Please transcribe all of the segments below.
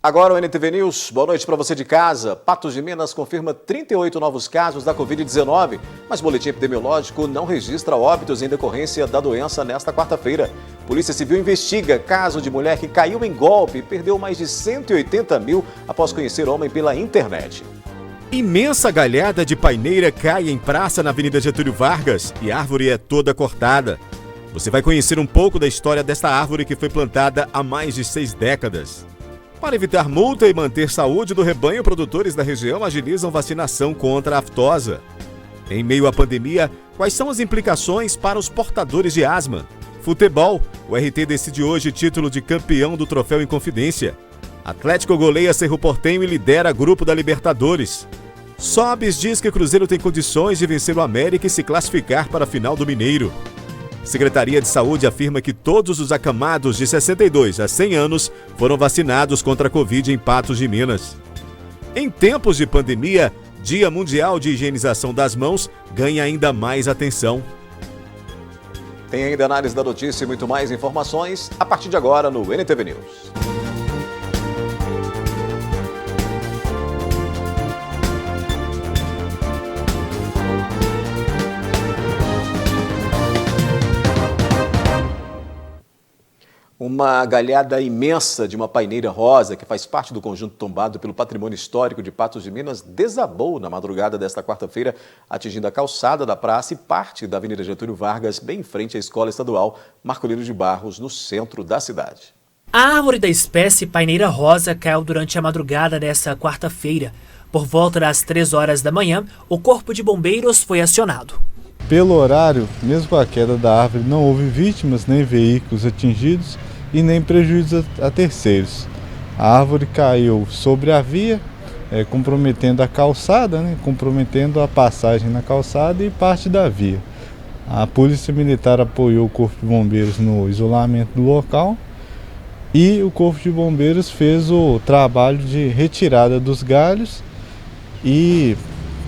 Agora o NTV News, boa noite para você de casa. Patos de Minas confirma 38 novos casos da Covid-19, mas o boletim epidemiológico não registra óbitos em decorrência da doença nesta quarta-feira. Polícia Civil investiga caso de mulher que caiu em golpe e perdeu mais de 180 mil após conhecer homem pela internet. Imensa galhada de paineira cai em praça na Avenida Getúlio Vargas e a árvore é toda cortada. Você vai conhecer um pouco da história desta árvore que foi plantada há mais de 6 décadas. Para evitar multa e manter saúde do rebanho, produtores da região agilizam vacinação contra a aftosa. Em meio à pandemia, quais são as implicações para os portadores de asma? Futebol, o RT decide hoje título de campeão do Troféu Inconfidência. Atlético goleia Cerro Porteño e lidera grupo da Libertadores. Sobes diz que Cruzeiro tem condições de vencer o América e se classificar para a final do Mineiro. Secretaria de Saúde afirma que todos os acamados de 62 a 100 anos foram vacinados contra a Covid em Patos de Minas. Em tempos de pandemia, Dia Mundial de Higienização das Mãos ganha ainda mais atenção. Tem ainda análise da notícia e muito mais informações a partir de agora no NTV News. Uma galhada imensa de uma paineira rosa, que faz parte do conjunto tombado pelo Patrimônio Histórico de Patos de Minas, desabou na madrugada desta quarta-feira, atingindo a calçada da praça e parte da Avenida Getúlio Vargas, bem em frente à Escola Estadual Marcolino de Barros, no centro da cidade. A árvore da espécie paineira rosa caiu durante a madrugada desta quarta-feira. Por volta das 3 horas da manhã, o Corpo de Bombeiros foi acionado. Pelo horário, mesmo com a queda da árvore, não houve vítimas, nem veículos atingidos e nem prejuízos a terceiros. A árvore caiu sobre a via, comprometendo a calçada, comprometendo a passagem na calçada e parte da via. A Polícia Militar apoiou o Corpo de Bombeiros no isolamento do local e o Corpo de Bombeiros fez o trabalho de retirada dos galhos e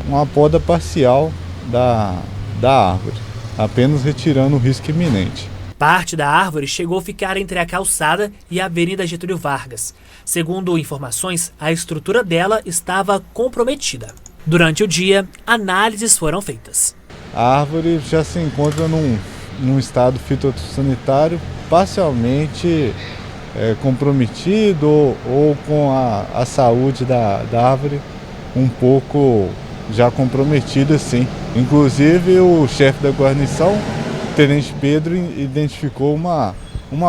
uma poda parcial da árvore, apenas retirando o risco iminente. Parte da árvore chegou a ficar entre a calçada e a Avenida Getúlio Vargas. Segundo informações, a estrutura dela estava comprometida. Durante o dia, análises foram feitas. A árvore já se encontra num estado fitossanitário parcialmente comprometido ou com a saúde da árvore um pouco já comprometida, sim. Inclusive o chefe da guarnição, o Tenente Pedro, identificou uma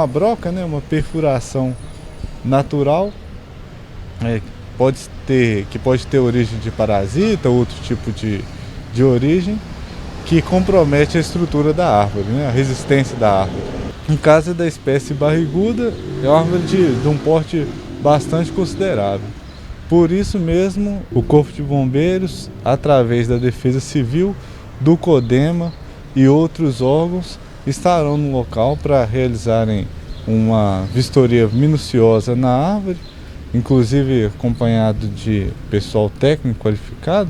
broca, uma perfuração natural, que pode ter origem de parasita, outro tipo de origem, que compromete a estrutura da árvore, a resistência da árvore. No caso da espécie barriguda, é uma árvore de um porte bastante considerável. Por isso mesmo, o Corpo de Bombeiros, através da Defesa Civil, do CODEMA e outros órgãos, estarão no local para realizarem uma vistoria minuciosa na árvore, inclusive acompanhado de pessoal técnico qualificado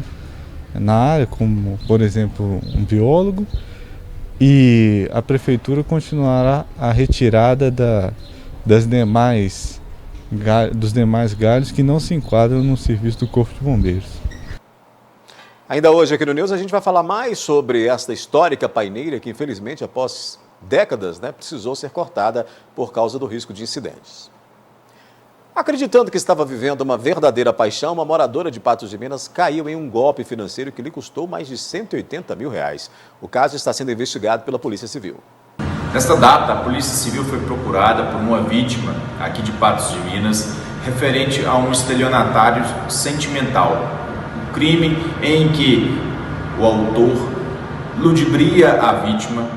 na área, como, por exemplo, um biólogo, e a Prefeitura continuará a retirada dos demais galhos que não se enquadram no serviço do Corpo de Bombeiros. Ainda hoje aqui no News a gente vai falar mais sobre esta histórica paineira que infelizmente após décadas precisou ser cortada por causa do risco de incidentes. Acreditando que estava vivendo uma verdadeira paixão, uma moradora de Patos de Minas caiu em um golpe financeiro que lhe custou mais de 180 mil reais. O caso está sendo investigado pela Polícia Civil. Nesta data, a Polícia Civil foi procurada por uma vítima aqui de Patos de Minas, referente a um estelionatário sentimental. Um crime em que o autor ludibria a vítima,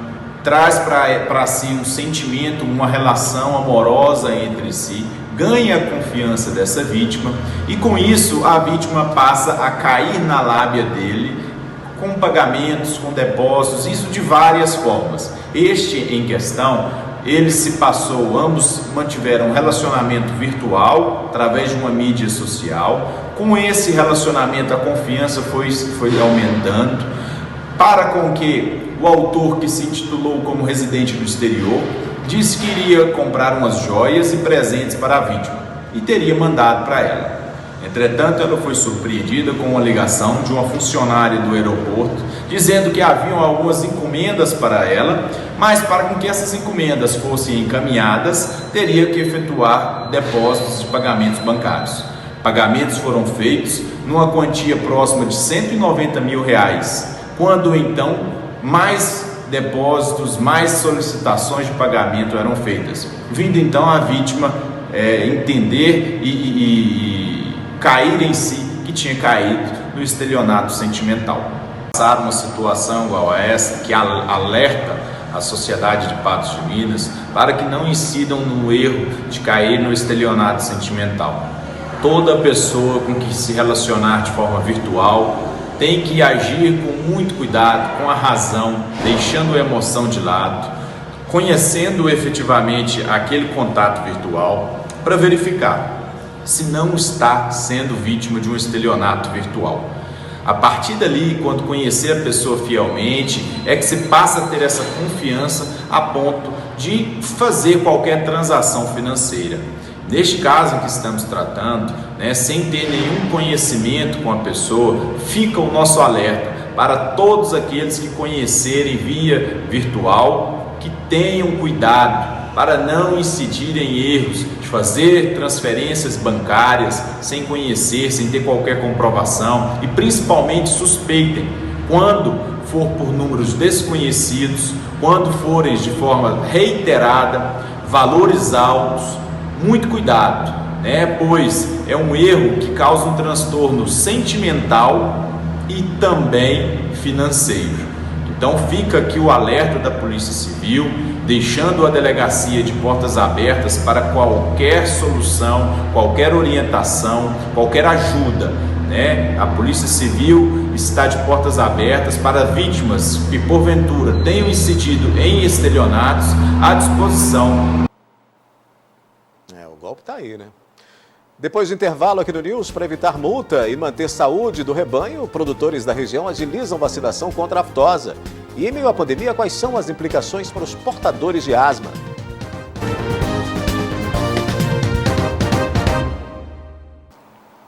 traz para si um sentimento, uma relação amorosa entre si, ganha a confiança dessa vítima e com isso a vítima passa a cair na lábia dele com pagamentos, com depósitos, isso de várias formas. Este em questão, ele se passou, ambos mantiveram um relacionamento virtual através de uma mídia social. Com esse relacionamento a confiança foi aumentando, para com que o autor, que se intitulou como residente no exterior, disse que iria comprar umas joias e presentes para a vítima. e teria mandado para ela. Entretanto, ela foi surpreendida com uma ligação de uma funcionária do aeroporto dizendo que haviam algumas encomendas para ela, mas para que essas encomendas fossem encaminhadas, teria que efetuar depósitos de pagamentos bancários. Pagamentos foram feitos numa quantia próxima de R$190 mil, quando então mais depósitos, mais solicitações de pagamento eram feitas, vindo então a vítima entender e cair em si que tinha caído no estelionato sentimental. Passar uma situação igual a essa, que alerta a sociedade de Patos de Minas para que não incidam no erro de cair no estelionato sentimental. Toda pessoa com que se relacionar de forma virtual tem que agir com muito cuidado, com a razão, deixando a emoção de lado, conhecendo efetivamente aquele contato virtual para verificar se não está sendo vítima de um estelionato virtual. A partir dali, quando conhecer a pessoa fielmente, é que você passa a ter essa confiança a ponto de fazer qualquer transação financeira. Neste caso que estamos tratando, sem ter nenhum conhecimento com a pessoa, fica o nosso alerta para todos aqueles que conhecerem via virtual, que tenham cuidado para não incidirem em erros de fazer transferências bancárias sem conhecer, sem ter qualquer comprovação, e principalmente suspeitem quando for por números desconhecidos, quando forem de forma reiterada, valores altos. Muito cuidado, pois é um erro que causa um transtorno sentimental e também financeiro. Então fica aqui o alerta da Polícia Civil, deixando a delegacia de portas abertas para qualquer solução, qualquer orientação, qualquer ajuda. A Polícia Civil está de portas abertas para vítimas que porventura tenham incidido em estelionatos, à disposição. O golpe está aí, Depois do intervalo aqui no News, para evitar multa e manter saúde do rebanho, produtores da região agilizam vacinação contra a aftosa. E em meio à pandemia, quais são as implicações para os portadores de asma?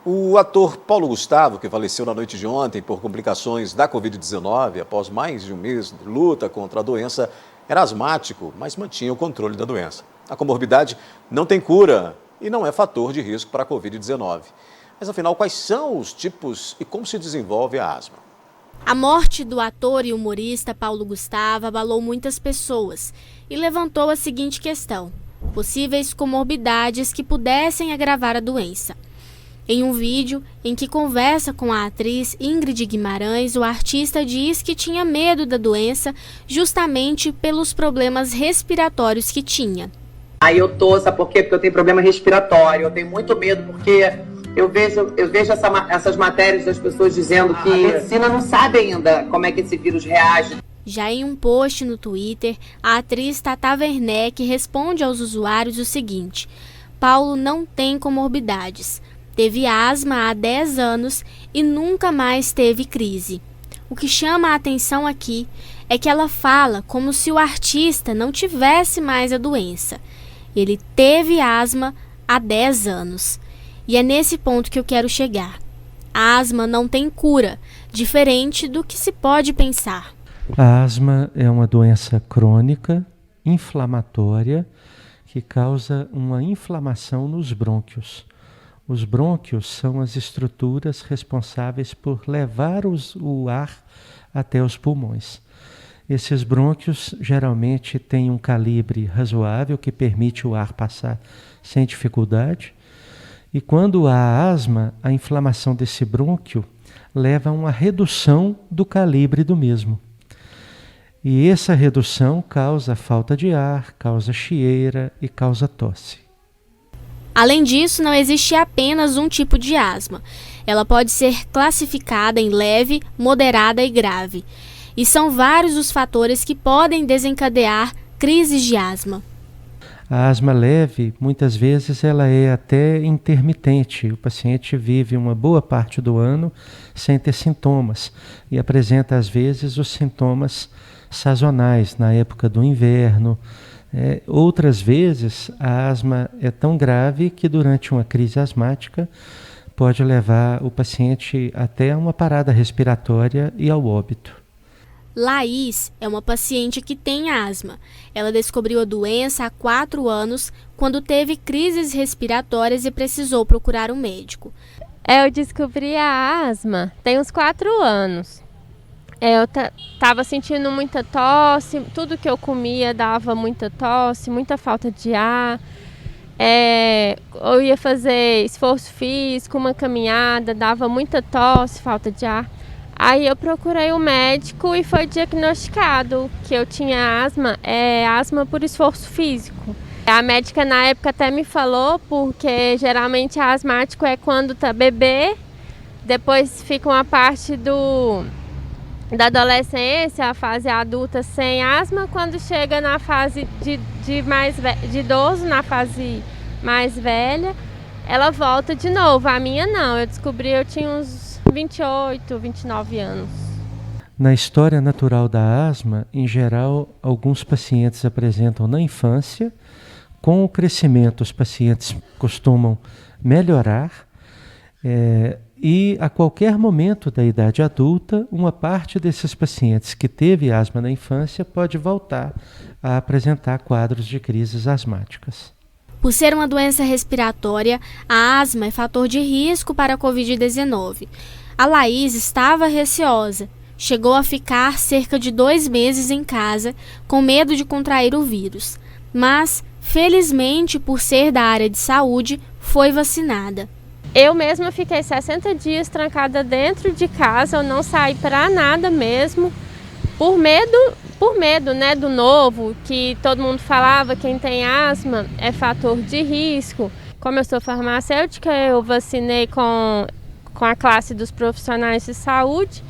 O ator Paulo Gustavo, que faleceu na noite de ontem por complicações da Covid-19, após mais de um mês de luta contra a doença, era asmático, mas mantinha o controle da doença. A comorbidade não tem cura e não é fator de risco para a Covid-19. Mas afinal, quais são os tipos e como se desenvolve a asma? A morte do ator e humorista Paulo Gustavo abalou muitas pessoas e levantou a seguinte questão: possíveis comorbidades que pudessem agravar a doença. Em um vídeo em que conversa com a atriz Ingrid Guimarães, o artista diz que tinha medo da doença justamente pelos problemas respiratórios que tinha. Aí eu tô, sabe por quê? Porque eu tenho problema respiratório, eu tenho muito medo porque eu vejo essas matérias das pessoas dizendo que a medicina não sabe ainda como é que esse vírus reage. Já em um post no Twitter, a atriz Tata Werneck responde aos usuários o seguinte: Paulo não tem comorbidades, teve asma há 10 anos e nunca mais teve crise. O que chama a atenção aqui é que ela fala como se o artista não tivesse mais a doença. Ele teve asma há 10 anos. E é nesse ponto que eu quero chegar. A asma não tem cura, diferente do que se pode pensar. A asma é uma doença crônica, inflamatória, que causa uma inflamação nos brônquios. Os brônquios são as estruturas responsáveis por levar o ar até os pulmões. Esses brônquios geralmente têm um calibre razoável que permite o ar passar sem dificuldade. E quando há asma, a inflamação desse brônquio leva a uma redução do calibre do mesmo. E essa redução causa falta de ar, causa chieira e causa tosse. Além disso, não existe apenas um tipo de asma. Ela pode ser classificada em leve, moderada e grave. E são vários os fatores que podem desencadear crises de asma. A asma leve, muitas vezes, ela é até intermitente. O paciente vive uma boa parte do ano sem ter sintomas e apresenta, às vezes, os sintomas sazonais, na época do inverno, Outras vezes, a asma é tão grave que durante uma crise asmática pode levar o paciente até uma parada respiratória e ao óbito. Laís é uma paciente que tem asma. Ela descobriu a doença há 4 anos, quando teve crises respiratórias e precisou procurar um médico. Eu descobri a asma tem uns 4 anos. Eu estava sentindo muita tosse, tudo que eu comia dava muita tosse, muita falta de ar. Eu ia fazer esforço físico, uma caminhada, dava muita tosse, falta de ar. Aí eu procurei um médico e foi diagnosticado que eu tinha asma, asma por esforço físico. A médica na época até me falou, porque geralmente asmático é quando tá bebê, depois fica uma parte da adolescência, a fase adulta sem asma, quando chega na fase de idoso, na fase mais velha, ela volta de novo. A minha não, eu descobri, eu tinha uns 28, 29 anos. Na história natural da asma, em geral, alguns pacientes apresentam na infância. Com o crescimento, os pacientes costumam melhorar e a qualquer momento da idade adulta, uma parte desses pacientes que teve asma na infância pode voltar a apresentar quadros de crises asmáticas. Por ser uma doença respiratória, a asma é fator de risco para a Covid-19. A Laís estava receosa. Chegou a ficar cerca de 2 meses em casa, com medo de contrair o vírus. Mas, felizmente, por ser da área de saúde, foi vacinada. Eu mesma fiquei 60 dias trancada dentro de casa, eu não saí para nada mesmo, por medo, né, do novo, que todo mundo falava, quem tem asma é fator de risco. Como eu sou farmacêutica, eu vacinei com a classe dos profissionais de saúde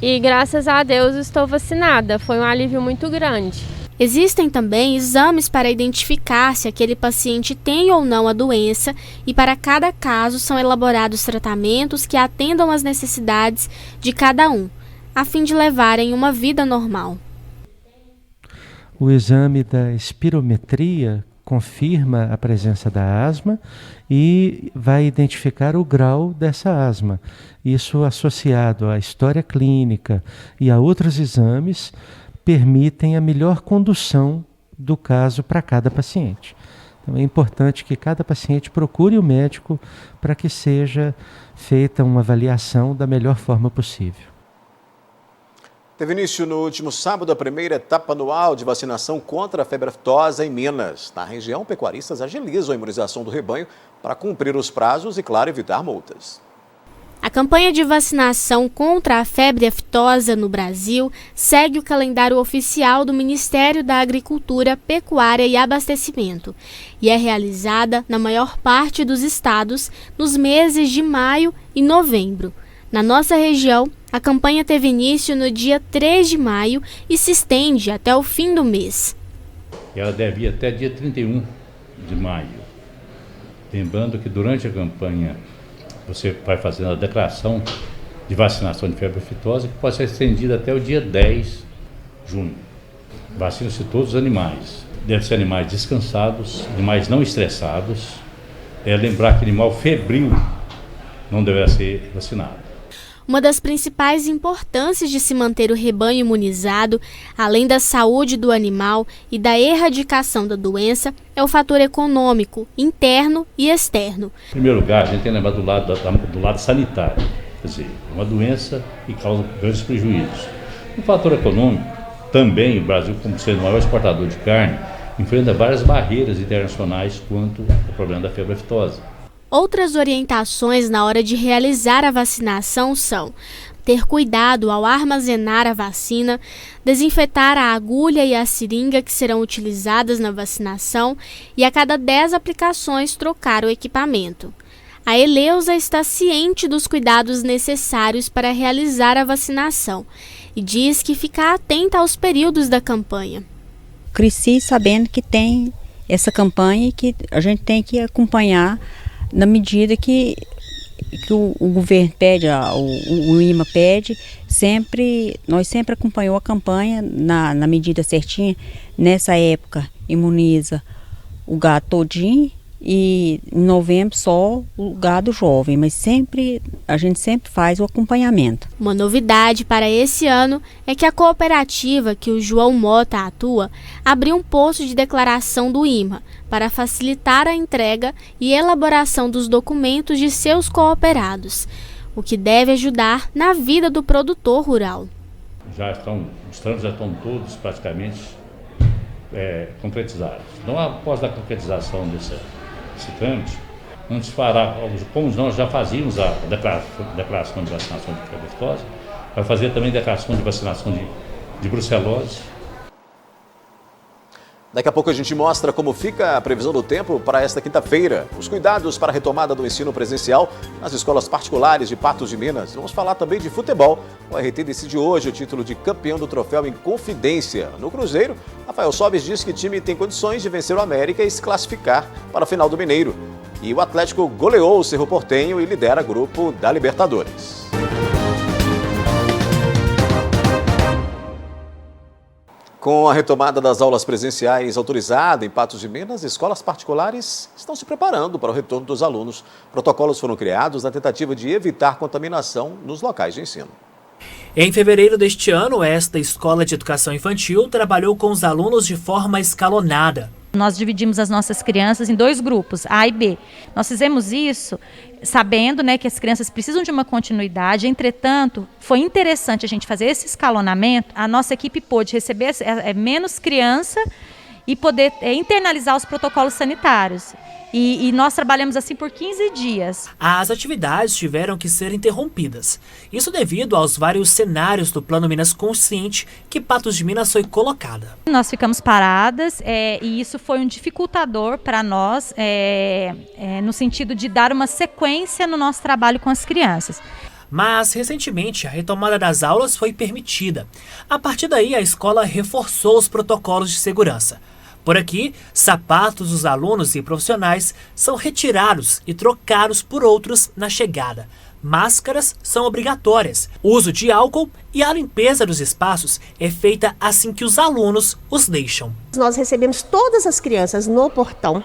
e graças a Deus estou vacinada, foi um alívio muito grande. Existem também exames para identificar se aquele paciente tem ou não a doença e para cada caso são elaborados tratamentos que atendam às necessidades de cada um, a fim de levarem uma vida normal. O exame da espirometria confirma a presença da asma e vai identificar o grau dessa asma. Isso associado à história clínica e a outros exames permitem a melhor condução do caso para cada paciente. Então é importante que cada paciente procure o médico para que seja feita uma avaliação da melhor forma possível. Teve início no último sábado a primeira etapa anual de vacinação contra a febre aftosa em Minas. Na região, pecuaristas agilizam a imunização do rebanho para cumprir os prazos e, claro, evitar multas. A campanha de vacinação contra a febre aftosa no Brasil segue o calendário oficial do Ministério da Agricultura, Pecuária e Abastecimento e é realizada na maior parte dos estados nos meses de maio e novembro. Na nossa região, a campanha teve início no dia 3 de maio e se estende até o fim do mês. Ela deve ir até dia 31 de maio. Lembrando que durante a campanha você vai fazendo a declaração de vacinação de febre aftosa, que pode ser estendida até o dia 10 de junho. Vacinam-se todos os animais. Devem ser animais descansados, animais não estressados. Lembrar que animal febril não deverá ser vacinado. Uma das principais importâncias de se manter o rebanho imunizado, além da saúde do animal e da erradicação da doença, é o fator econômico, interno e externo. Em primeiro lugar, a gente tem que lembrar do lado sanitário, quer dizer, é uma doença que causa grandes prejuízos. O fator econômico, também o Brasil, como sendo o maior exportador de carne, enfrenta várias barreiras internacionais quanto ao problema da febre aftosa. Outras orientações na hora de realizar a vacinação são ter cuidado ao armazenar a vacina, desinfetar a agulha e a seringa que serão utilizadas na vacinação e a cada 10 aplicações trocar o equipamento. A Eleusa está ciente dos cuidados necessários para realizar a vacinação e diz que fica atenta aos períodos da campanha. Cresci sabendo que tem essa campanha e que a gente tem que acompanhar na medida que o governo pede, o IMA pede, nós sempre acompanhou a campanha na medida certinha. Nessa época imuniza o gado todinho e em novembro só o gado jovem, mas a gente sempre faz o acompanhamento. Uma novidade para esse ano é que a cooperativa que o João Mota atua abriu um posto de declaração do IMA para facilitar a entrega e elaboração dos documentos de seus cooperados, o que deve ajudar na vida do produtor rural. Os trâmites já estão todos praticamente concretizados. Então, após a concretização desse trâmite, antes como nós já fazíamos a declaração de vacinação de febre aftosa, vai fazer também declaração de vacinação de brucelose. Daqui a pouco a gente mostra como fica a previsão do tempo para esta quinta-feira. Os cuidados para a retomada do ensino presencial nas escolas particulares de Patos de Minas. Vamos falar também de futebol. O RT decide hoje o título de campeão do troféu em Confidência. No Cruzeiro, Rafael Sobis diz que o time tem condições de vencer o América e se classificar para a final do Mineiro. E o Atlético goleou o Cerro Porteño e lidera o grupo da Libertadores. Com a retomada das aulas presenciais autorizada em Patos de Minas, escolas particulares estão se preparando para o retorno dos alunos. Protocolos foram criados na tentativa de evitar contaminação nos locais de ensino. Em fevereiro deste ano, esta escola de educação infantil trabalhou com os alunos de forma escalonada. Nós dividimos as nossas crianças em 2 grupos, A e B. Nós fizemos isso sabendo, que as crianças precisam de uma continuidade. Entretanto, foi interessante a gente fazer esse escalonamento. A nossa equipe pôde receber menos criança e poder internalizar os protocolos sanitários. E nós trabalhamos assim por 15 dias. As atividades tiveram que ser interrompidas. Isso devido aos vários cenários do Plano Minas Consciente que Patos de Minas foi colocada. Nós ficamos paradas e isso foi um dificultador para nós, no sentido de dar uma sequência no nosso trabalho com as crianças. Mas, recentemente, a retomada das aulas foi permitida. A partir daí, a escola reforçou os protocolos de segurança. Por aqui, sapatos dos alunos e profissionais são retirados e trocados por outros na chegada. Máscaras são obrigatórias. O uso de álcool e a limpeza dos espaços é feita assim que os alunos os deixam. Nós recebemos todas as crianças no portão.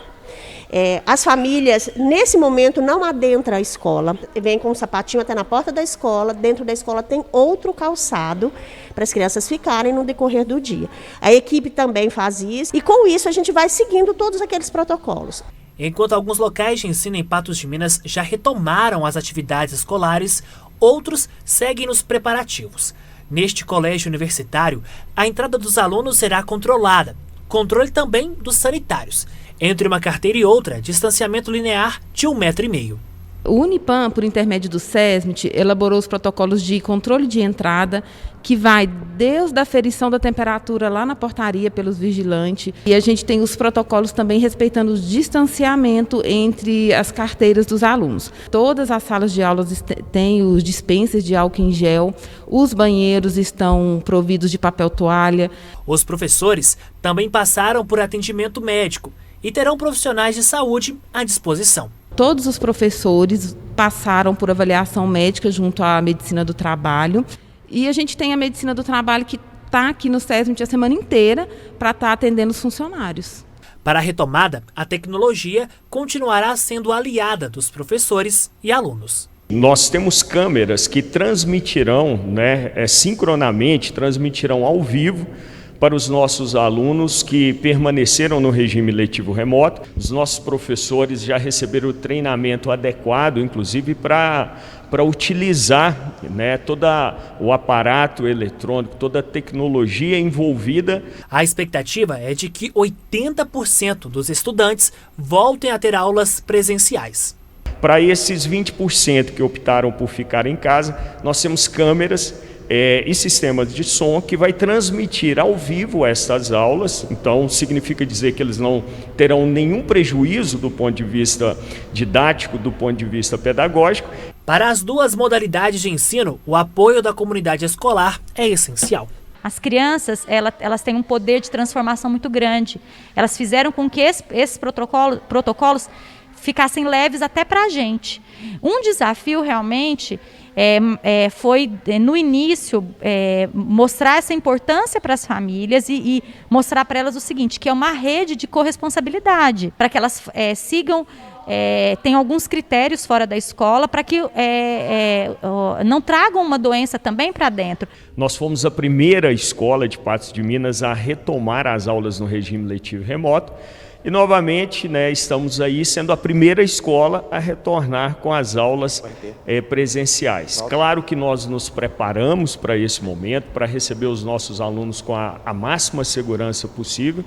As famílias, nesse momento, não adentram a escola. Vem com um sapatinho até na porta da escola. Dentro da escola tem outro calçado para as crianças ficarem no decorrer do dia. A equipe também faz isso. E com isso a gente vai seguindo todos aqueles protocolos. Enquanto alguns locais de ensino em Patos de Minas já retomaram as atividades escolares, outros seguem nos preparativos. Neste colégio universitário, a entrada dos alunos será controlada. Controle também dos sanitários. Entre uma carteira e outra, distanciamento linear de 1,5 metro. O Unipam, por intermédio do SESMIT, elaborou os protocolos de controle de entrada, que vai desde a aferição da temperatura lá na portaria pelos vigilantes. E a gente tem os protocolos também respeitando o distanciamento entre as carteiras dos alunos. Todas as salas de aulas têm os dispensers de álcool em gel, os banheiros estão providos de papel toalha. Os professores também passaram por atendimento médico e terão profissionais de saúde à disposição. Todos os professores passaram por avaliação médica junto à medicina do trabalho. E a gente tem a medicina do trabalho que está aqui no SESMIT a semana inteira para estar atendendo os funcionários. Para a retomada, a tecnologia continuará sendo aliada dos professores e alunos. Nós temos câmeras que transmitirão, sincronamente, transmitirão ao vivo para os nossos alunos que permaneceram no regime letivo remoto. Os nossos professores já receberam o treinamento adequado, inclusive para utilizar todo o aparato eletrônico, toda a tecnologia envolvida. A expectativa é de que 80% dos estudantes voltem a ter aulas presenciais. Para esses 20% que optaram por ficar em casa, nós temos câmeras e sistemas de som que vai transmitir ao vivo essas aulas. Então significa dizer que eles não terão nenhum prejuízo do ponto de vista didático, do ponto de vista pedagógico. Para as duas modalidades de ensino, o apoio da comunidade escolar é essencial. As crianças, elas têm um poder de transformação muito grande. Elas fizeram com que esses protocolos ficassem leves até para a gente. Um desafio realmente foi, no início, mostrar essa importância para as famílias e mostrar para elas o seguinte, que é uma rede de corresponsabilidade, para que elas sigam, tem alguns critérios fora da escola para que não tragam uma doença também para dentro. Nós fomos a primeira escola de Patos de Minas a retomar as aulas no regime letivo remoto e, novamente, né, estamos aí sendo a primeira escola a retornar com as aulas presenciais. Claro que nós nos preparamos para esse momento, para receber os nossos alunos com a máxima segurança possível.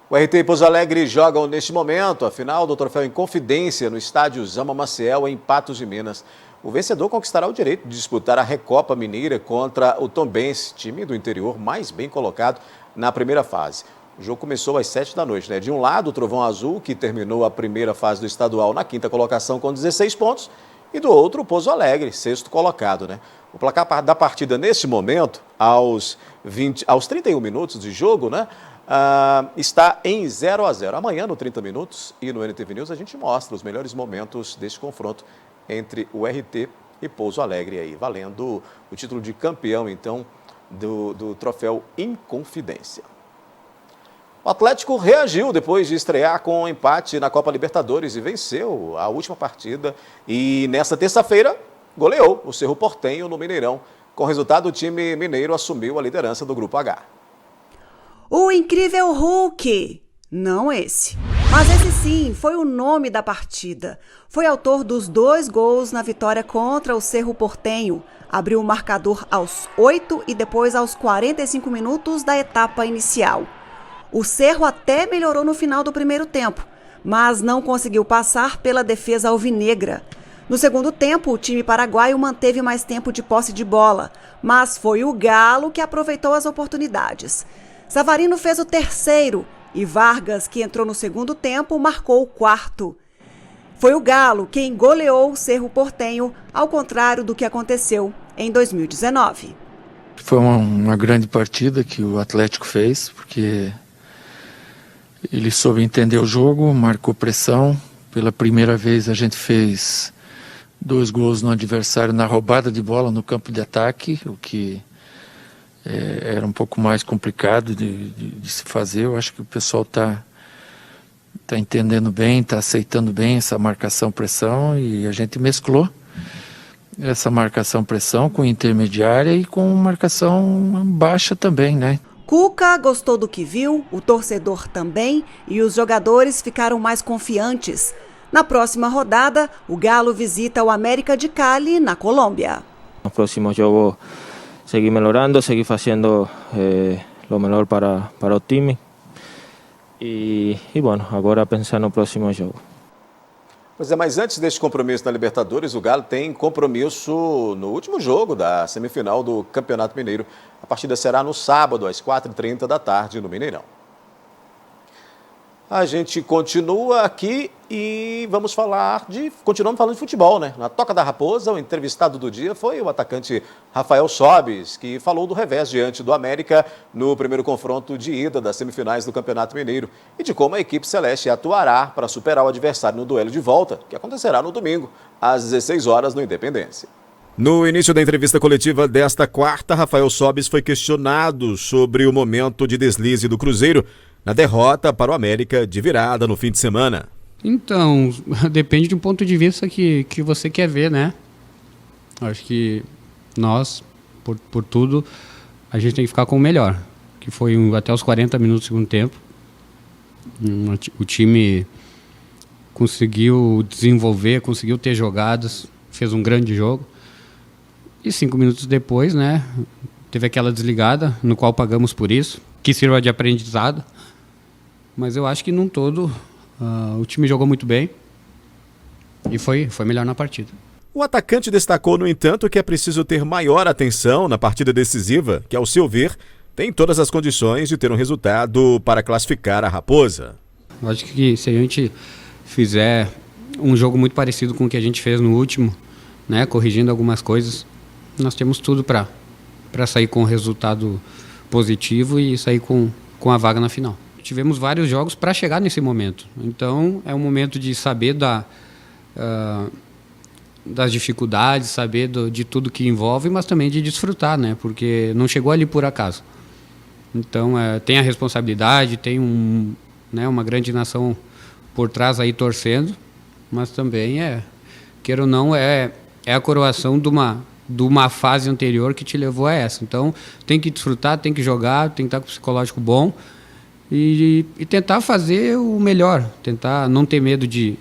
O RT e Pouso Alegre jogam neste momento a final do Troféu Inconfidência no estádio Zama Maciel, em Patos de Minas. O vencedor conquistará o direito de disputar a Recopa Mineira contra o Tombense, time do interior mais bem colocado na primeira fase. O jogo começou às 7 da noite, né? De um lado, o Trovão Azul, que terminou a primeira fase do estadual na quinta colocação com 16 pontos, e do outro, o Pouso Alegre, sexto colocado, né? O placar da partida neste momento, aos 31 minutos de jogo, né? Está em 0-0. Amanhã, no 30 Minutos e no NTV News, a gente mostra os melhores momentos deste confronto entre o RT e Pouso Alegre, aí, valendo o título de campeão, então, do Troféu Inconfidência. O Atlético reagiu depois de estrear com um empate na Copa Libertadores e venceu a última partida. E nesta terça-feira, goleou o Cerro Porteño no Mineirão. Com o resultado, o time mineiro assumiu a liderança do Grupo H. O incrível Hulk, não esse. Mas esse sim, foi o nome da partida. Foi autor dos 2 gols na vitória contra o Cerro Porteño. Abriu o marcador aos 8 e depois aos 45 minutos da etapa inicial. O Cerro até melhorou no final do primeiro tempo, mas não conseguiu passar pela defesa alvinegra. No segundo tempo, o time paraguaio manteve mais tempo de posse de bola, mas foi o Galo que aproveitou as oportunidades. Savarino fez o terceiro e Vargas, que entrou no segundo tempo, marcou o quarto. Foi o Galo quem goleou o Cerro Porteño, ao contrário do que aconteceu em 2019. Foi uma grande partida que o Atlético fez, porque ele soube entender o jogo, marcou pressão. Pela primeira vez a gente fez 2 gols no adversário na roubada de bola no campo de ataque, o que era um pouco mais complicado de se fazer. Eu acho que o pessoal está entendendo bem, está aceitando bem essa marcação-pressão, e a gente mesclou essa marcação-pressão com intermediária e com marcação baixa também, né? Cuca gostou do que viu, o torcedor também, e os jogadores ficaram mais confiantes. Na próxima rodada, o Galo visita o América de Cali, na Colômbia. No próximo jogo seguir melhorando, seguir fazendo o melhor para o time. E bueno, agora pensar no próximo jogo. Pois é, mas antes deste compromisso na Libertadores, o Galo tem compromisso no último jogo da semifinal do Campeonato Mineiro. A partida será no sábado, às 4h30 da tarde, no Mineirão. A gente continua aqui e continuamos falando de futebol, né? Na Toca da Raposa, o entrevistado do dia foi o atacante Rafael Sobis, que falou do revés diante do América no primeiro confronto de ida das semifinais do Campeonato Mineiro e de como a equipe celeste atuará para superar o adversário no duelo de volta, que acontecerá no domingo, às 16 horas, no Independência. No início da entrevista coletiva desta quarta, Rafael Sobis foi questionado sobre o momento de deslize do Cruzeiro na derrota para o América de virada no fim de semana. Então, depende de um ponto de vista que você quer ver, né? Acho que nós, por tudo, a gente tem que ficar com o melhor, que foi até os 40 minutos do segundo tempo. O time conseguiu desenvolver, conseguiu ter jogadas, fez um grande jogo. E 5 minutos depois, né, teve aquela desligada, no qual pagamos por isso, que sirva de aprendizado. Mas eu acho que, num todo, o time jogou muito bem e foi melhor na partida. O atacante destacou, no entanto, que é preciso ter maior atenção na partida decisiva, que, ao seu ver, tem todas as condições de ter um resultado para classificar a Raposa. Eu acho que se a gente fizer um jogo muito parecido com o que a gente fez no último, né, corrigindo algumas coisas, nós temos tudo para sair com um resultado positivo e sair com a vaga na final. Tivemos vários jogos para chegar nesse momento. Então, é um momento de saber das dificuldades, saber de tudo que envolve, mas também de desfrutar, né? Porque não chegou ali por acaso. Então, tem a responsabilidade, tem uma grande nação por trás aí torcendo, mas também queira ou não, é a coroação de uma fase anterior que te levou a essa. Então, tem que desfrutar, tem que jogar, tem que estar com o psicológico bom e tentar fazer o melhor, tentar não ter medo de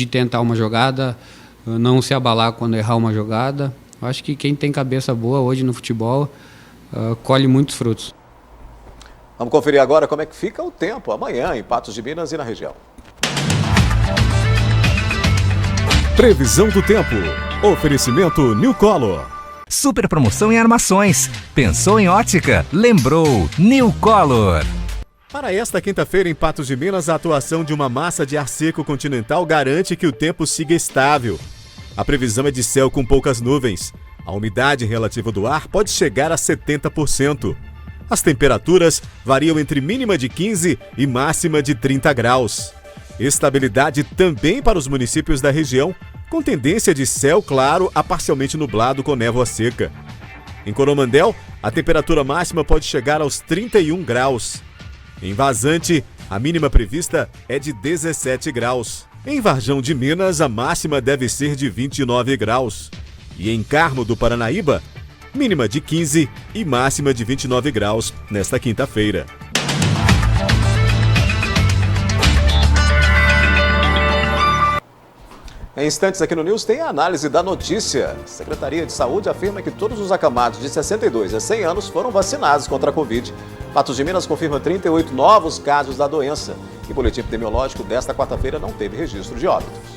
tentar uma jogada, não se abalar quando errar uma jogada. Acho que quem tem cabeça boa hoje no futebol colhe muitos frutos. Vamos conferir agora como é que fica o tempo amanhã em Patos de Minas e na região. Previsão do tempo. Oferecimento New Color. Super promoção em armações. Pensou em ótica? Lembrou New Color. Para esta quinta-feira em Patos de Minas, a atuação de uma massa de ar seco continental garante que o tempo siga estável. A previsão é de céu com poucas nuvens. A umidade relativa do ar pode chegar a 70%. As temperaturas variam entre mínima de 15 e máxima de 30 graus. Estabilidade também para os municípios da região, com tendência de céu claro a parcialmente nublado com névoa seca. Em Coromandel, a temperatura máxima pode chegar aos 31 graus. Em Vazante, a mínima prevista é de 17 graus. Em Varjão de Minas, a máxima deve ser de 29 graus. E em Carmo do Paranaíba, mínima de 15 e máxima de 29 graus nesta quinta-feira. Em instantes aqui no News tem a análise da notícia. A Secretaria de Saúde afirma que todos os acamados de 62 a 100 anos foram vacinados contra a Covid. Patos de Minas confirma 38 novos casos da doença. E o boletim epidemiológico desta quarta-feira não teve registro de óbitos.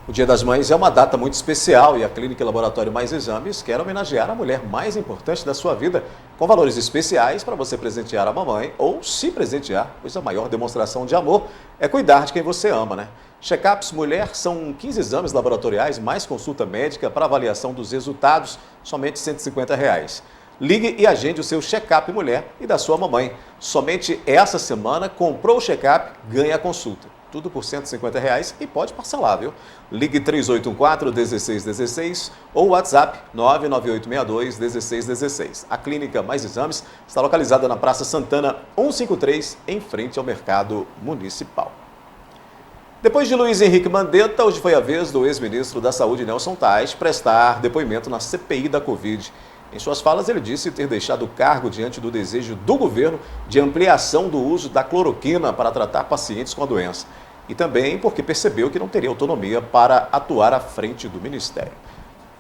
O Dia das Mães é uma data muito especial e a Clínica e Laboratório Mais Exames quer homenagear a mulher mais importante da sua vida com valores especiais para você presentear a mamãe ou se presentear, pois a maior demonstração de amor é cuidar de quem você ama, né? Check-ups Mulher são 15 exames laboratoriais mais consulta médica para avaliação dos resultados, somente R$ 150. Ligue e agende o seu check-up Mulher e da sua mamãe. Somente essa semana comprou o check-up, ganha a consulta. Tudo por R$ 150 e pode parcelar, viu? Ligue 3814-1616 ou WhatsApp 99862-1616. A Clínica Mais Exames está localizada na Praça Santana 153, em frente ao Mercado Municipal. Depois de Luiz Henrique Mandetta, hoje foi a vez do ex-ministro da Saúde, Nelson Tais, prestar depoimento na CPI da Covid. Em suas falas, ele disse ter deixado o cargo diante do desejo do governo de ampliação do uso da cloroquina para tratar pacientes com a doença. E também porque percebeu que não teria autonomia para atuar à frente do Ministério.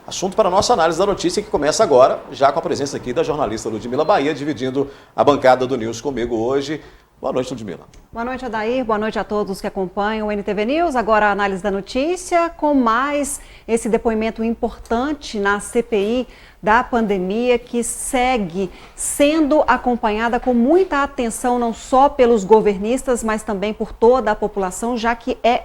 Assunto para a nossa análise da notícia que começa agora, já com a presença aqui da jornalista Ludmila Bahia, dividindo a bancada do News comigo hoje. Boa noite, Ludmila. Boa noite, Adair. Boa noite a todos que acompanham o NTV News. Agora a análise da notícia com mais esse depoimento importante na CPI da pandemia que segue sendo acompanhada com muita atenção não só pelos governistas, mas também por toda a população, já que é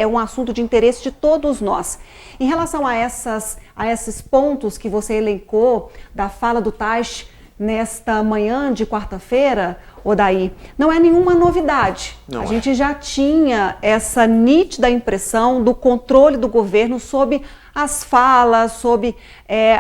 um assunto de interesse de todos nós. Em relação a esses pontos que você elencou da fala do Tais nesta manhã de quarta-feira, Odaí, não é nenhuma novidade. A gente já tinha essa nítida impressão do controle do governo sobre as falas, sobre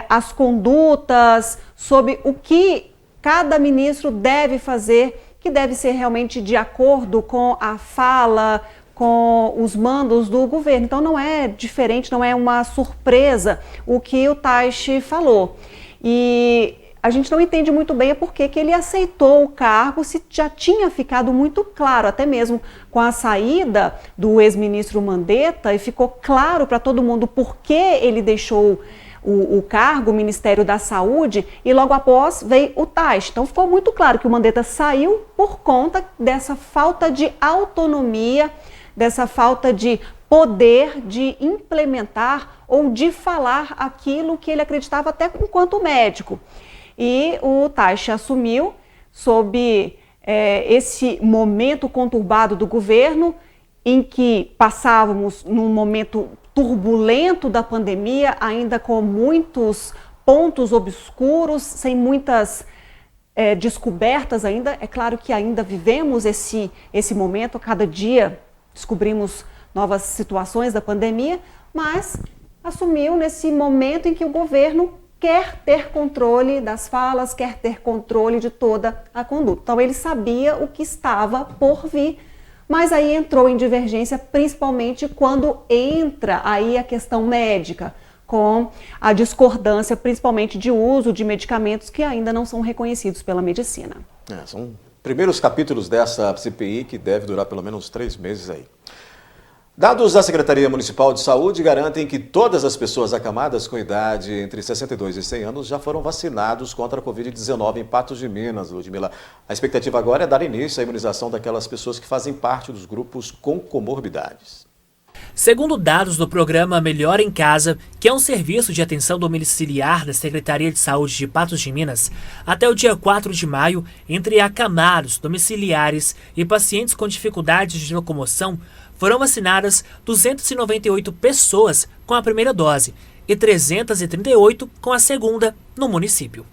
as condutas, sobre o que cada ministro deve fazer, que deve ser realmente de acordo com a fala, com os mandos do governo. Então não é diferente, não é uma surpresa o que o Taishi falou. E a gente não entende muito bem por que ele aceitou o cargo, se já tinha ficado muito claro, até mesmo com a saída do ex-ministro Mandetta, e ficou claro para todo mundo por que ele deixou o cargo, o Ministério da Saúde, e logo após veio o Tais. Então ficou muito claro que o Mandetta saiu por conta dessa falta de autonomia, dessa falta de poder de implementar ou de falar aquilo que ele acreditava até enquanto médico. E o Taishi assumiu sob esse momento conturbado do governo, em que passávamos num momento turbulento da pandemia, ainda com muitos pontos obscuros, sem muitas descobertas ainda. É claro que ainda vivemos esse momento, cada dia descobrimos novas situações da pandemia, mas assumiu nesse momento em que o governo quer ter controle das falas, quer ter controle de toda a conduta. Então ele sabia o que estava por vir, mas aí entrou em divergência, principalmente quando entra aí a questão médica, com a discordância principalmente de uso de medicamentos que ainda não são reconhecidos pela medicina. São primeiros capítulos dessa CPI que deve durar pelo menos 3 meses aí. Dados da Secretaria Municipal de Saúde garantem que todas as pessoas acamadas com idade entre 62 e 100 anos já foram vacinados contra a Covid-19 em Patos de Minas, Ludmila. A expectativa agora é dar início à imunização daquelas pessoas que fazem parte dos grupos com comorbidades. Segundo dados do programa Melhor em Casa, que é um serviço de atenção domiciliar da Secretaria de Saúde de Patos de Minas, até o dia 4 de maio, entre acamados, domiciliares e pacientes com dificuldades de locomoção, foram vacinadas 298 pessoas com a primeira dose e 338 com a segunda no município.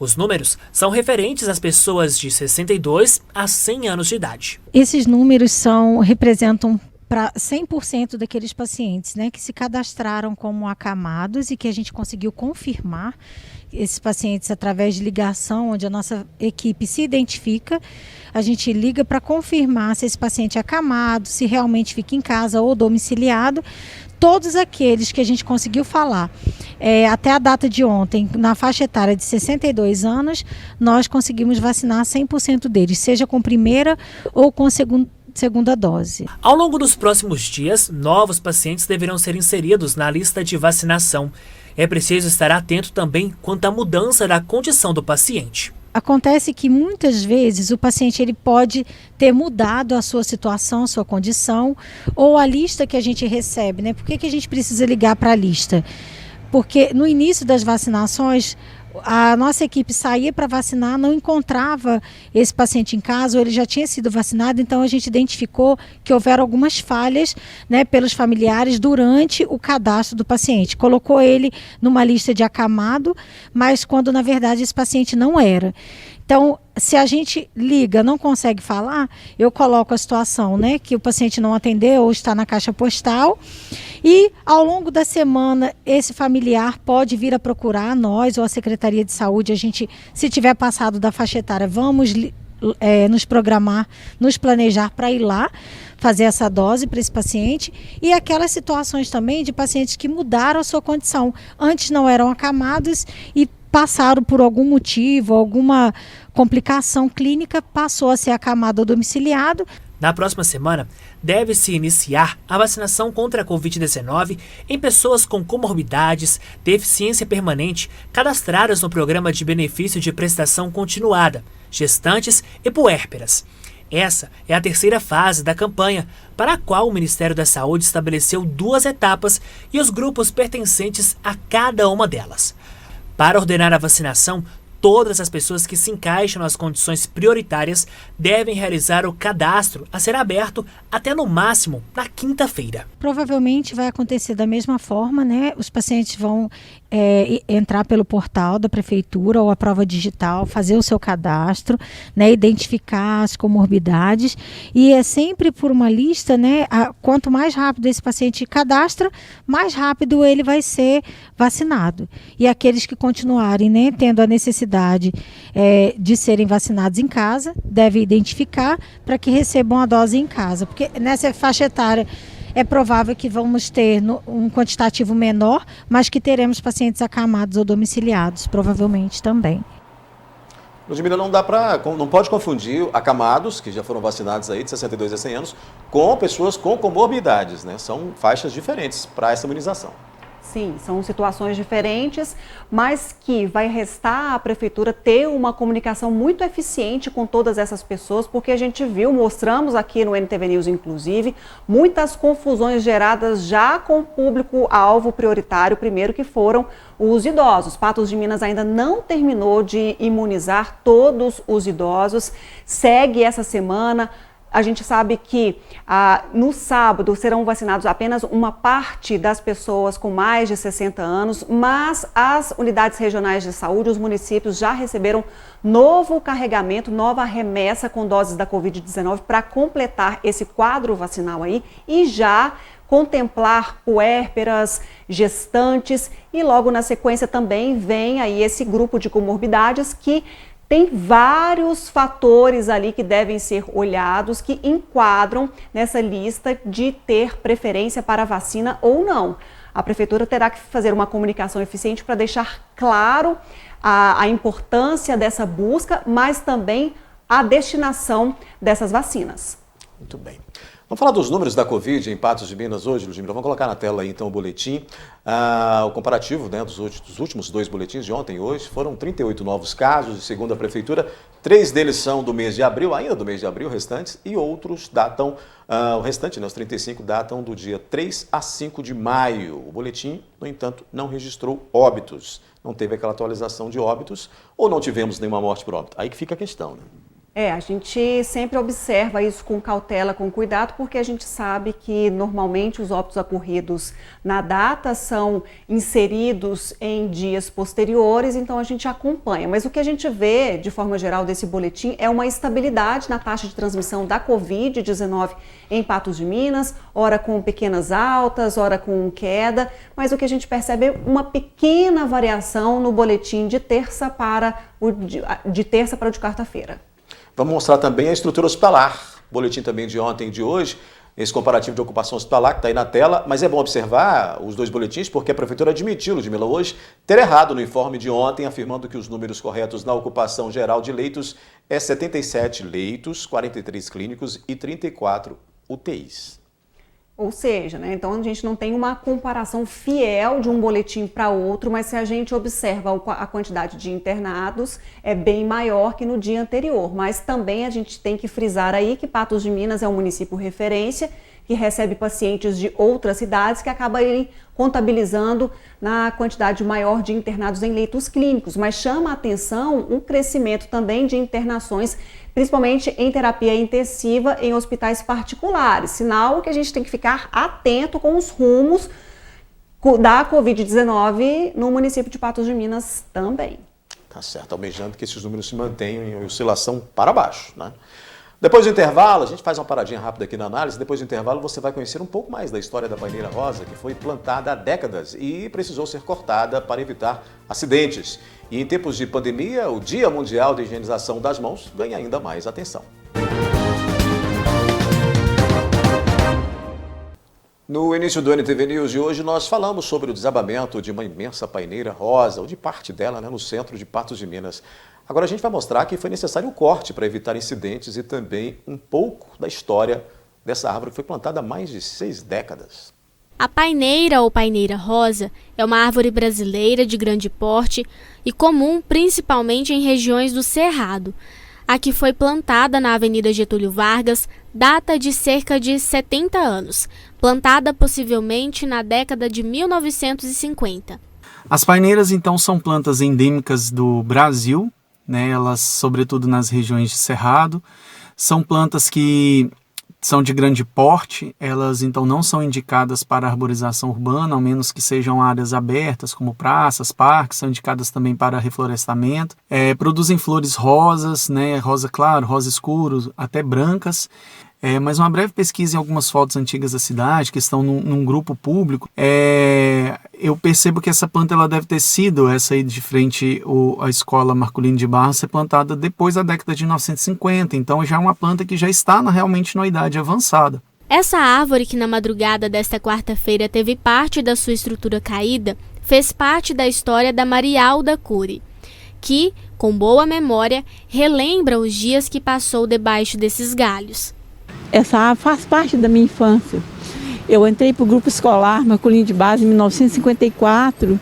Os números são referentes às pessoas de 62 a 100 anos de idade. Esses números representam para 100% daqueles pacientes, né, que se cadastraram como acamados e que a gente conseguiu confirmar esses pacientes através de ligação, onde a nossa equipe se identifica. A gente liga para confirmar se esse paciente é acamado, se realmente fica em casa ou domiciliado. Todos aqueles que a gente conseguiu falar até a data de ontem, na faixa etária de 62 anos, nós conseguimos vacinar 100% deles, seja com primeira ou com segunda dose. Ao longo dos próximos dias, novos pacientes deverão ser inseridos na lista de vacinação. É preciso estar atento também quanto à mudança da condição do paciente. Acontece que muitas vezes o paciente ele pode ter mudado a sua situação, a sua condição, ou a lista que a gente recebe, né? Por que a gente precisa ligar para a lista? Porque no início das vacinações, a nossa equipe saía para vacinar, não encontrava esse paciente em casa, ou ele já tinha sido vacinado, então a gente identificou que houveram algumas falhas, né, pelos familiares durante o cadastro do paciente. Colocou ele numa lista de acamado, mas quando na verdade esse paciente não era. Então, se a gente liga, não consegue falar, eu coloco a situação, né, que o paciente não atendeu ou está na caixa postal, e ao longo da semana esse familiar pode vir a procurar nós ou a Secretaria de Saúde. A gente, se tiver passado da faixa etária, vamos nos programar, nos planejar para ir lá fazer essa dose para esse paciente. E aquelas situações também de pacientes que mudaram a sua condição, antes não eram acamados e passaram por algum motivo, alguma complicação clínica, passou a ser acamado ou domiciliado. Na próxima semana, deve-se iniciar a vacinação contra a Covid-19 em pessoas com comorbidades, deficiência permanente, cadastradas no Programa de Benefício de Prestação Continuada, gestantes e puérperas. Essa é a terceira fase da campanha, para a qual o Ministério da Saúde estabeleceu 2 etapas e os grupos pertencentes a cada uma delas. Para ordenar a vacinação, todas as pessoas que se encaixam nas condições prioritárias devem realizar o cadastro a ser aberto até no máximo na quinta-feira. Provavelmente vai acontecer da mesma forma, né? Os pacientes vão entrar pelo portal da prefeitura ou a prova digital, fazer o seu cadastro, né? Identificar as comorbidades, e é sempre por uma lista, né? Quanto mais rápido esse paciente cadastra, mais rápido ele vai ser vacinado. E aqueles que continuarem, né, tendo a necessidade de serem vacinados em casa, devem identificar para que recebam a dose em casa, porque nessa faixa etária é provável que vamos ter um quantitativo menor, mas que teremos pacientes acamados ou domiciliados, provavelmente também. Ludmila, não pode confundir acamados, que já foram vacinados aí de 62 a 100 anos, com pessoas com comorbidades, né? São faixas diferentes para essa imunização. Sim, são situações diferentes, mas que vai restar à prefeitura ter uma comunicação muito eficiente com todas essas pessoas, porque a gente viu, mostramos aqui no NTV News, inclusive, muitas confusões geradas já com o público-alvo prioritário, primeiro que foram os idosos. Patos de Minas ainda não terminou de imunizar todos os idosos, segue essa semana A gente sabe que no sábado serão vacinados apenas uma parte das pessoas com mais de 60 anos, mas as unidades regionais de saúde, os municípios já receberam novo carregamento, nova remessa com doses da Covid-19 para completar esse quadro vacinal aí e já contemplar puérperas, gestantes e logo na sequência também vem aí esse grupo de comorbidades que tem vários fatores ali que devem ser olhados, que enquadram nessa lista de ter preferência para a vacina ou não. A Prefeitura terá que fazer uma comunicação eficiente para deixar claro a importância dessa busca, mas também a destinação dessas vacinas. Muito bem. Vamos falar dos números da Covid em Patos de Minas hoje, Ludmila. Vamos colocar na tela aí então o boletim. O comparativo, né, dos últimos 2 boletins de ontem e hoje foram 38 novos casos, segundo a Prefeitura. 3 deles são do mês de abril, ainda do mês de abril, restantes, e outros datam, o restante, né, os 35, datam do dia 3 a 5 de maio. O boletim, no entanto, não registrou óbitos. Não teve aquela atualização de óbitos ou não tivemos nenhuma morte por óbito. Aí que fica a questão, né? A gente sempre observa isso com cautela, com cuidado, porque a gente sabe que normalmente os óbitos ocorridos na data são inseridos em dias posteriores, então a gente acompanha. Mas o que a gente vê, de forma geral, desse boletim é uma estabilidade na taxa de transmissão da Covid-19 em Patos de Minas, ora com pequenas altas, ora com queda, mas o que a gente percebe é uma pequena variação no boletim de terça para o de quarta-feira. Vamos mostrar também a estrutura hospitalar. Boletim também de ontem e de hoje, esse comparativo de ocupação hospitalar que está aí na tela, mas é bom observar os 2 boletins porque a Prefeitura admitiu, Ludmila, hoje, ter errado no informe de ontem, afirmando que os números corretos na ocupação geral de leitos é 77 leitos, 43 clínicos e 34 UTIs. Ou seja, né, então a gente não tem uma comparação fiel de um boletim para outro, mas se a gente observa a quantidade de internados, é bem maior que no dia anterior. Mas também a gente tem que frisar aí que Patos de Minas é um município referência, que recebe pacientes de outras cidades, que acaba aí contabilizando na quantidade maior de internados em leitos clínicos. Mas chama a atenção um crescimento também de internações, principalmente em terapia intensiva em hospitais particulares. Sinal que a gente tem que ficar atento com os rumos da Covid-19 no município de Patos de Minas também. Tá certo, almejando que esses números se mantenham em oscilação para baixo, né? Depois do intervalo, a gente faz uma paradinha rápida aqui na análise. Depois do intervalo, você vai conhecer um pouco mais da história da paineira rosa, que foi plantada há décadas e precisou ser cortada para evitar acidentes. E em tempos de pandemia, o Dia Mundial de Higienização das Mãos ganha ainda mais atenção. No início do NTV News de hoje, nós falamos sobre o desabamento de uma imensa paineira rosa, ou de parte dela, né, no centro de Patos de Minas. Agora a gente vai mostrar que foi necessário o corte para evitar incidentes e também um pouco da história dessa árvore que foi plantada há mais de 6 décadas. A paineira ou paineira rosa é uma árvore brasileira de grande porte e comum principalmente em regiões do Cerrado. A que foi plantada na Avenida Getúlio Vargas data de cerca de 70 anos, plantada possivelmente na década de 1950. As paineiras, então, são plantas endêmicas do Brasil, né? Elas, sobretudo nas regiões de Cerrado, são plantas que são de grande porte, elas então não são indicadas para arborização urbana, ao menos que sejam áreas abertas, como praças, parques, são indicadas também para reflorestamento. Produzem flores rosas, né? Rosa claro, rosa escuro, até brancas. Mas uma breve pesquisa em algumas fotos antigas da cidade, que estão num grupo público, eu percebo que essa planta ela deve ter sido, essa aí de frente à escola Marcolino de Barros, ser plantada depois da década de 1950, então já é uma planta que já está realmente numa idade avançada. Essa árvore que na madrugada desta quarta-feira teve parte da sua estrutura caída, fez parte da história da Marialda Cury, que, com boa memória, relembra os dias que passou debaixo desses galhos. Essa árvore faz parte da minha infância. Eu entrei para o grupo escolar Marcolino de Barros em 1954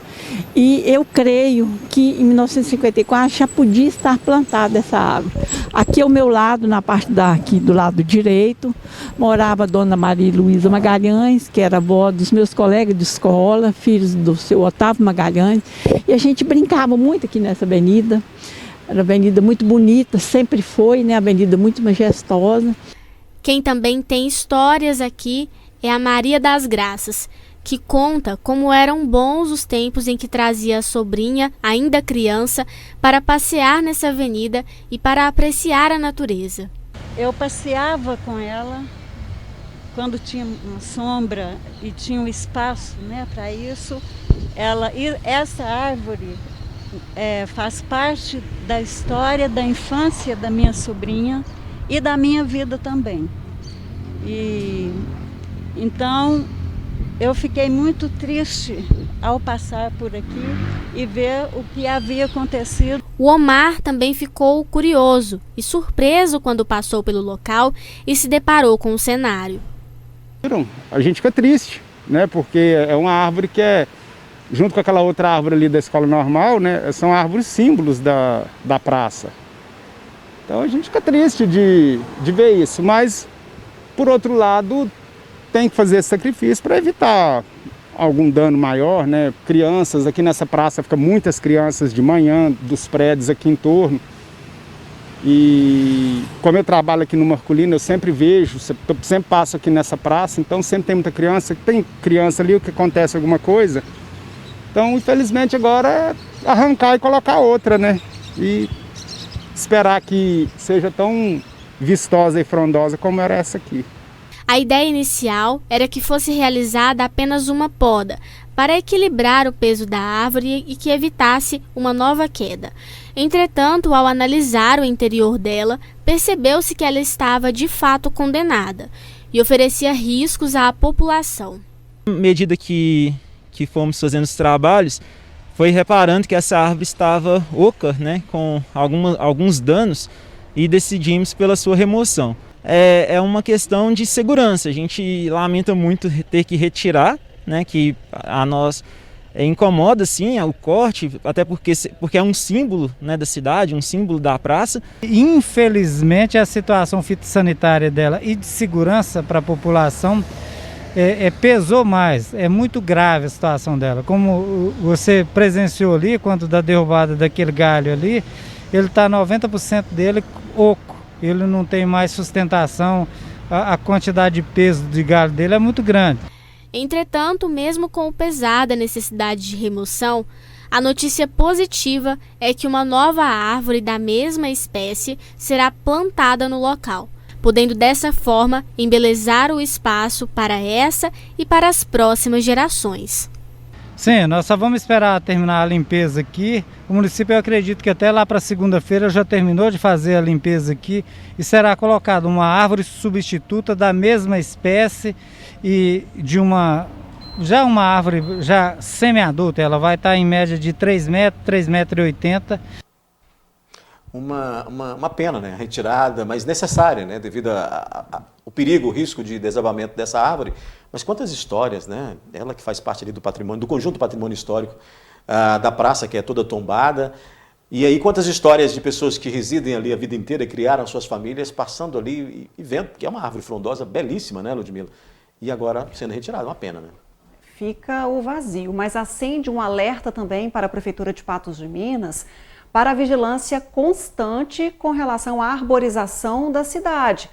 e eu creio que em 1954 já podia estar plantada essa árvore. Aqui ao meu lado, na parte aqui do lado direito, morava a dona Maria Luísa Magalhães, que era avó dos meus colegas de escola, filhos do seu Otávio Magalhães, e a gente brincava muito aqui nessa avenida. Era uma avenida muito bonita, sempre foi, né? Avenida muito majestosa. Quem também tem histórias aqui é a Maria das Graças, que conta como eram bons os tempos em que trazia a sobrinha, ainda criança, para passear nessa avenida e para apreciar a natureza. Eu passeava com ela quando tinha uma sombra e tinha um espaço, né, para isso. Essa árvore faz parte da história da infância da minha sobrinha e da minha vida também. E então eu fiquei muito triste ao passar por aqui e ver o que havia acontecido. O Omar também ficou curioso e surpreso quando passou pelo local e se deparou com o cenário. A gente fica triste, né? Porque é uma árvore que junto com aquela outra árvore ali da escola normal, né? São árvores símbolos da praça. Então a gente fica triste de ver isso, mas por outro lado tem que fazer esse sacrifício para evitar algum dano maior, né? Crianças, aqui nessa praça ficam muitas crianças de manhã, dos prédios aqui em torno. E como eu trabalho aqui no Marculino, eu sempre vejo, sempre passo aqui nessa praça, então sempre tem muita criança. Tem criança ali, o que acontece alguma coisa. Então, infelizmente, agora é arrancar e colocar outra, né? E esperar que seja tão vistosa e frondosa como era essa aqui. A ideia inicial era que fosse realizada apenas uma poda, para equilibrar o peso da árvore e que evitasse uma nova queda. Entretanto, ao analisar o interior dela, percebeu-se que ela estava de fato condenada e oferecia riscos à população. À medida que fomos fazendo os trabalhos, foi reparando que essa árvore estava oca, né, com alguns danos, e decidimos pela sua remoção. É uma questão de segurança, a gente lamenta muito ter que retirar, né, que a nós incomoda sim o corte, até porque é um símbolo, né, da cidade, um símbolo da praça. Infelizmente a situação fitossanitária dela e de segurança para a população pesou mais, é muito grave a situação dela. Como você presenciou ali, quando da derrubada daquele galho ali, ele está 90% dele oco, ele não tem mais sustentação, a quantidade de peso de galho dele é muito grande. Entretanto, mesmo com o pesar da necessidade de remoção, a notícia positiva é que uma nova árvore da mesma espécie será plantada no local, podendo dessa forma embelezar o espaço para essa e para as próximas gerações. Sim, nós só vamos esperar terminar a limpeza aqui. O município, eu acredito que até lá para segunda-feira já terminou de fazer a limpeza aqui e será colocada uma árvore substituta da mesma espécie e de uma árvore já semi-adulta. Ela vai estar em média de 3 metros, 3,80 m. Uma pena, né? Retirada, mas necessária, né? Devido ao perigo, o risco de desabamento dessa árvore. Mas quantas histórias, né? Ela que faz parte ali do patrimônio, do conjunto patrimônio histórico da praça, que é toda tombada. E aí quantas histórias de pessoas que residem ali a vida inteira, criaram suas famílias, passando ali e vendo que é uma árvore frondosa, belíssima, né, Ludmila? E agora sendo retirada, uma pena, né? Fica o vazio, mas acende um alerta também para a Prefeitura de Patos de Minas para a vigilância constante com relação à arborização da cidade,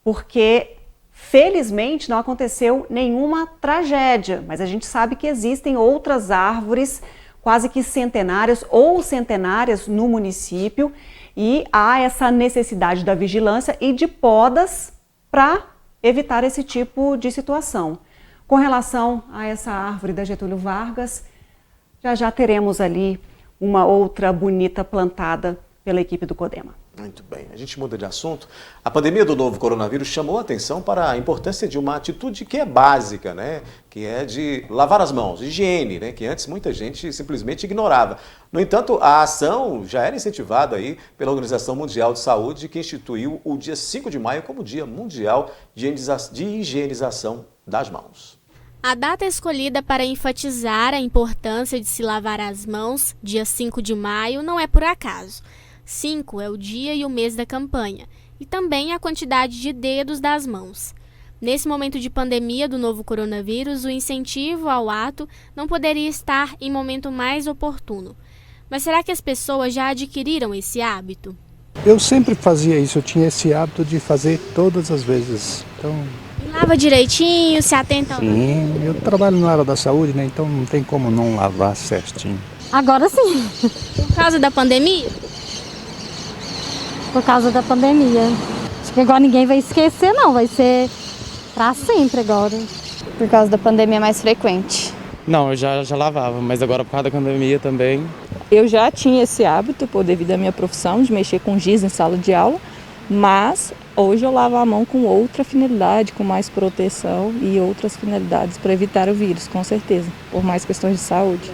porque felizmente não aconteceu nenhuma tragédia, mas a gente sabe que existem outras árvores quase que centenárias ou centenárias no município e há essa necessidade da vigilância e de podas para evitar esse tipo de situação. Com relação a essa árvore da Getúlio Vargas, já teremos ali uma outra bonita plantada pela equipe do CODEMA. Muito bem, a gente muda de assunto. A pandemia do novo coronavírus chamou a atenção para a importância de uma atitude que é básica, né? Que é de lavar as mãos, higiene, né? Que antes muita gente simplesmente ignorava. No entanto, a ação já era incentivada aí pela Organização Mundial de Saúde, que instituiu o dia 5 de maio como Dia Mundial de Higienização das Mãos. A data escolhida para enfatizar a importância de se lavar as mãos, dia 5 de maio, não é por acaso. 5 é o dia e o mês da campanha, e também a quantidade de dedos das mãos. Nesse momento de pandemia do novo coronavírus, o incentivo ao ato não poderia estar em momento mais oportuno. Mas será que as pessoas já adquiriram esse hábito? Eu sempre fazia isso, eu tinha esse hábito de fazer todas as vezes. Então, Lava direitinho, se atenta ao... sim, eu trabalho na área da saúde, né? Então não tem como não lavar certinho. Agora sim. Por causa da pandemia? Por causa da pandemia. Acho que agora ninguém vai esquecer, não. Vai ser pra sempre agora. Por causa da pandemia é mais frequente. Não, eu já lavava, mas agora por causa da pandemia também. Eu já tinha esse hábito, devido à minha profissão, de mexer com giz em sala de aula, mas hoje eu lavo a mão com outra finalidade, com mais proteção e outras finalidades para evitar o vírus, com certeza, por mais questões de saúde.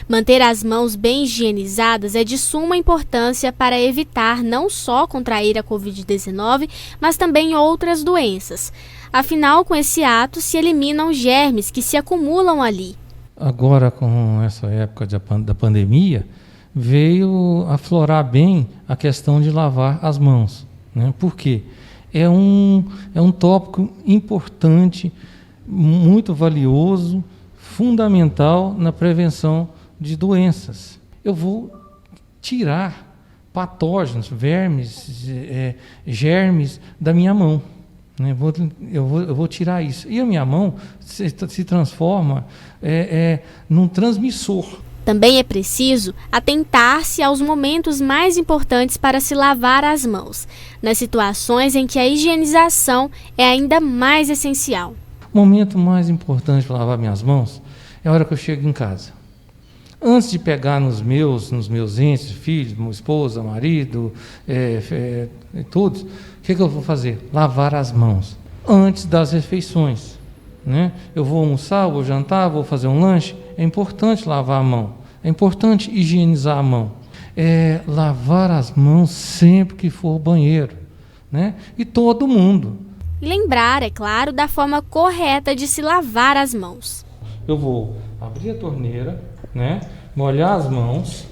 Manter as mãos bem higienizadas é de suma importância para evitar não só contrair a Covid-19, mas também outras doenças. Afinal, com esse ato se eliminam germes que se acumulam ali. Agora, com essa época da pandemia, veio aflorar bem a questão de lavar as mãos, né? Por quê? É um tópico importante, muito valioso, fundamental na prevenção de doenças. Eu vou tirar patógenos, vermes, germes da minha mão. Eu vou tirar isso. E a minha mão se transforma num transmissor. Também é preciso atentar-se aos momentos mais importantes para se lavar as mãos, nas situações em que a higienização é ainda mais essencial. O momento mais importante para lavar minhas mãos é a hora que eu chego em casa. Antes de pegar nos meus entes, filhos, esposa, marido, todos, o que eu vou fazer? Lavar as mãos antes das refeições, né? Eu vou almoçar, vou jantar, vou fazer um lanche. É importante lavar a mão, é importante higienizar a mão. Lavar as mãos sempre que for ao banheiro, né? E todo mundo. E lembrar, é claro, da forma correta de se lavar as mãos. Eu vou abrir a torneira, né? Molhar as mãos.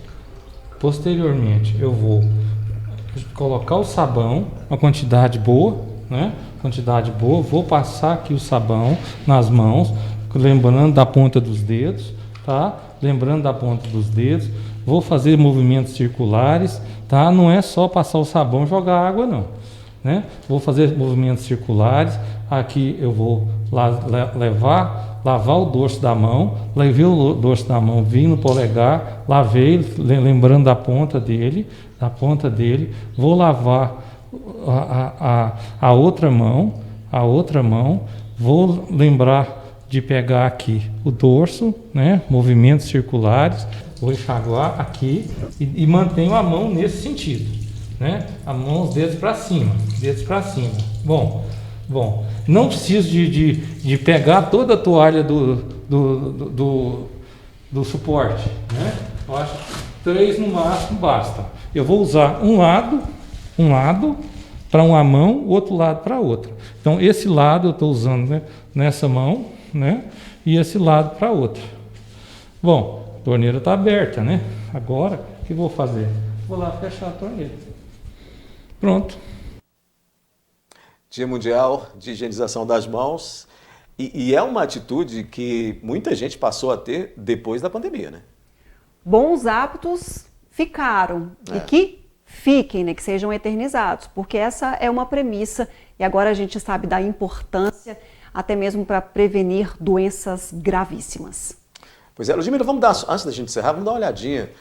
Posteriormente, eu vou colocar o sabão, uma quantidade boa, né? Vou passar aqui o sabão nas mãos, lembrando da ponta dos dedos, tá? Vou fazer movimentos circulares, tá? Não é só passar o sabão e jogar água, não, né? Vou fazer movimentos circulares. Aqui eu vou lavar o dorso da mão, levei o dorso da mão, vim no polegar, lavei, lembrando da ponta dele, vou lavar a outra mão, vou lembrar de pegar aqui o dorso, né, movimentos circulares, vou enxaguar aqui e mantenho a mão nesse sentido, né, a mão, os dedos para cima, Bom, não preciso de pegar toda a toalha do suporte, né? Eu acho que 3 no máximo basta. Eu vou usar um lado para uma mão, o outro lado para outra. Então esse lado eu estou usando, né, nessa mão, né? E esse lado para outra. Bom, a torneira está aberta, né? Agora o que eu vou fazer? Vou lá fechar a torneira. Pronto. Dia Mundial de Higienização das Mãos. E é uma atitude que muita gente passou a ter depois da pandemia, né? Bons hábitos ficaram e que fiquem, né, que sejam eternizados, porque essa é uma premissa e agora a gente sabe da importância até mesmo para prevenir doenças gravíssimas. Pois é, Ludmila, antes da gente encerrar, vamos dar uma olhadinha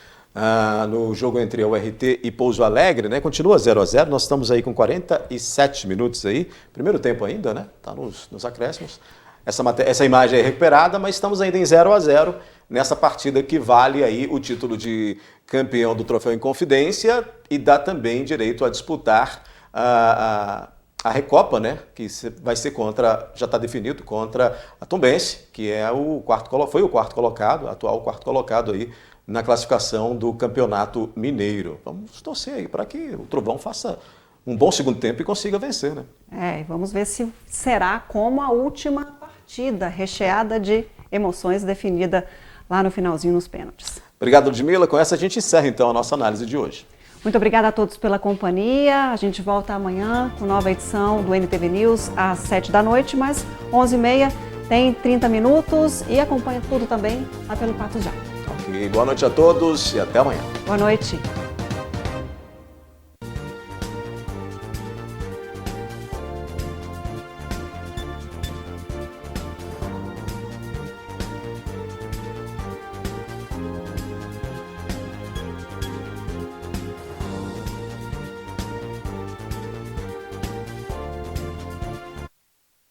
no jogo entre a URT e Pouso Alegre, né? Continua 0-0, nós estamos aí com 47 minutos aí, primeiro tempo ainda, né? Tá nos acréscimos. Essa imagem é recuperada, mas estamos ainda em 0-0 nessa partida que vale aí o título de campeão do Troféu Inconfidência e dá também direito a disputar a Recopa, né? Que vai ser já está definido, contra a Tombense, que é foi o quarto colocado, atual quarto colocado aí na classificação do Campeonato Mineiro. Vamos torcer aí para que o Trovão faça um bom segundo tempo e consiga vencer, né? Vamos ver se será como a última partida, recheada de emoções, definida lá no finalzinho nos pênaltis. Obrigado, Ludmila. Com essa a gente encerra então a nossa análise de hoje. Muito obrigada a todos pela companhia. A gente volta amanhã com nova edição do NTV News às 7 da noite, mas 11h30 tem 30 minutos e acompanha tudo também lá pelo Pato Já. Ok, boa noite a todos e até amanhã. Boa noite.